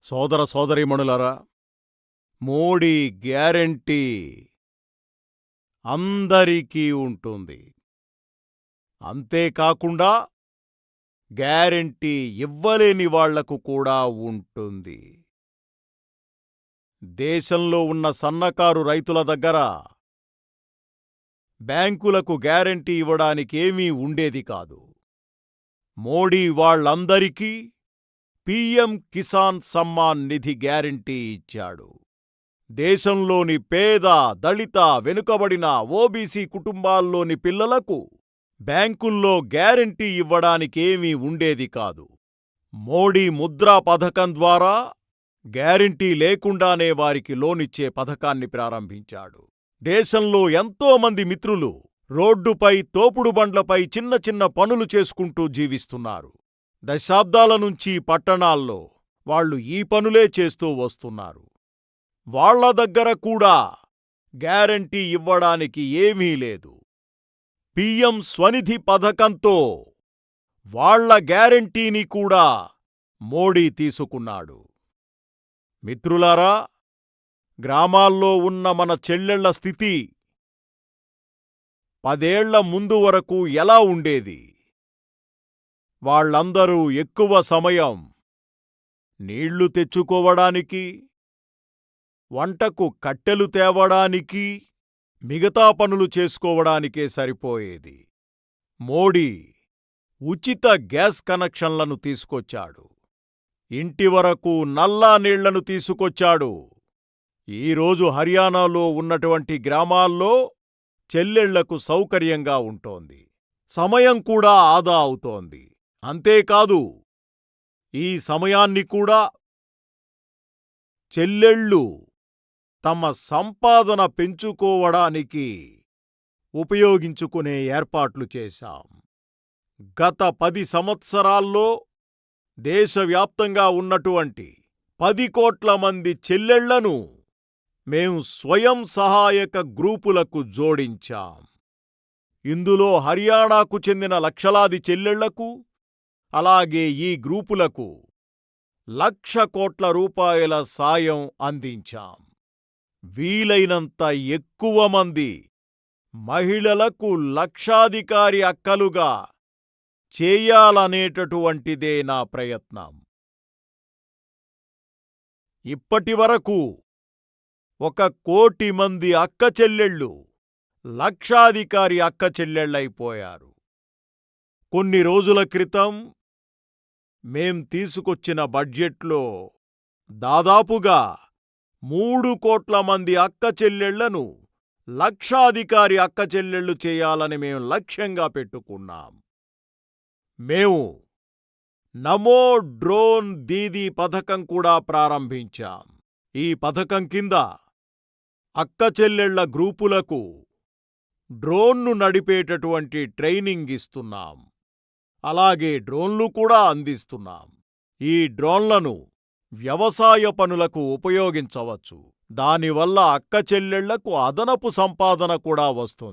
సోదర సోదరీమణులారా, మోడీ గ్యారెంటీ అందరికీ ఉంటుంది. అంతేకాకుండా గ్యారెంటీ ఇవ్వలేని వాళ్లకు కూడా ఉంటుంది. దేశంలో ఉన్న సన్నకారు రైతుల దగ్గర బ్యాంకులకు గ్యారెంటీ ఇవ్వడానికేమీ ఉండేది కాదు. మోడీ వాళ్లందరికీ పీఎం కిసాన్ సమ్మాన్ నిధి గ్యారెంటీ ఇచ్చాడు. దేశంలోని పేద, దళిత, వెనుకబడిన ఓబీసీ కుటుంబాల్లోని పిల్లలకు బ్యాంకుల్లో గ్యారెంటీ ఇవ్వడానికేమీ ఉండేది కాదు. మోడీ ముద్రా పథకం ద్వారా గ్యారెంటీ లేకుండానే వారికి లోనిచ్చే పథకాన్ని ప్రారంభించాడు. దేశంలో ఎంతోమంది మిత్రులు రోడ్డుపై, తోపుడు బండ్లపై చిన్న చిన్న పనులు చేసుకుంటూ జీవిస్తున్నారు. దశాబ్దాల నుంచి పట్టణాల్లో వాళ్లు ఈ పనులే చేస్తూ వస్తున్నారు. వాళ్ల దగ్గర కూడా గ్యారెంటీ ఇవ్వడానికి ఏమీ లేదు. పీఎం స్వనిధి పథకంతో వాళ్ల గ్యారెంటీని కూడా మోడీ తీసుకున్నాడు. మిత్రులారా, గ్రామాల్లో ఉన్న మన చెల్లెళ్ల స్థితి 10 ఏళ్ల ముందు వరకు ఎలా ఉండేది? వాళ్లందరూ ఎక్కువ సమయం నీళ్లు తెచ్చుకోవడానికి, వంటకు కట్టెలు తేవడానికి, మిగతా పనులు చేసుకోవడానికే సరిపోయేది. మోడీ ఉచిత గ్యాస్ కనెక్షన్లను తీసుకొచ్చాడు. ఇంటి వరకు నల్లా నీళ్లను తీసుకొచ్చాడు. ఈరోజు హర్యానాలో ఉన్నటువంటి గ్రామాల్లో చెల్లెళ్లకు సౌకర్యంగా ఉంటోంది. సమయం కూడా ఆదా అవుతోంది. అంతేకాదు, ఈ సమయాన్ని కూడా చెల్లెళ్ళు తమ సంపాదన పెంచుకోవడానికి ఉపయోగించుకునే ఏర్పాట్లు చేశాం. గత 10 సంవత్సరాల్లో దేశవ్యాప్తంగా ఉన్నటువంటి 10 కోట్ల మంది చెల్లెళ్లను మేం స్వయం సహాయక గ్రూపులకు జోడించాం. ఇందులో హర్యానాకు చెందిన లక్షలాది చెల్లెళ్లకు, అలాగే ఈ గ్రూపులకు 1,00,000 కోట్ల రూపాయల సాయం అందించాం. వీలైనంత ఎక్కువ మంది మహిళలకు లక్షాధికారి అక్కలుగా చేయాలనేటటువంటిదే నా ప్రయత్నం. ఇప్పటివరకు 1 కోటి మంది అక్కచెల్లెళ్ళు లక్షాధికారి అక్కచెల్లెళ్ళైపోయారు. కొన్ని రోజుల క్రితం మేం తీసుకొచ్చిన బడ్జెట్లో దాదాపుగా 3 కోట్ల మంది అక్కచెల్లెళ్లను లక్షాధికారి అక్కచెల్లెళ్ళు చేయాలని మేం లక్ష్యంగా పెట్టుకున్నాం. మేము నమో డ్రోన్ దీదీ పథకం కూడా ప్రారంభించాం. ఈ పథకం కింద అక్కచెల్లెళ్ల గ్రూపులకు డ్రోన్ను నడిపేటటువంటి ట్రైనింగ్ ఇస్తున్నాం. అలాగే డ్రోన్లు కూడా అందిస్తున్నాం. ఈ డ్రోన్లను వ్యవసాయ పనులకు ఉపయోగించవచ్చు. దానివల్ల అక్కచెల్లెళ్లకు అదనపు సంపాదన కూడా వస్తుంది.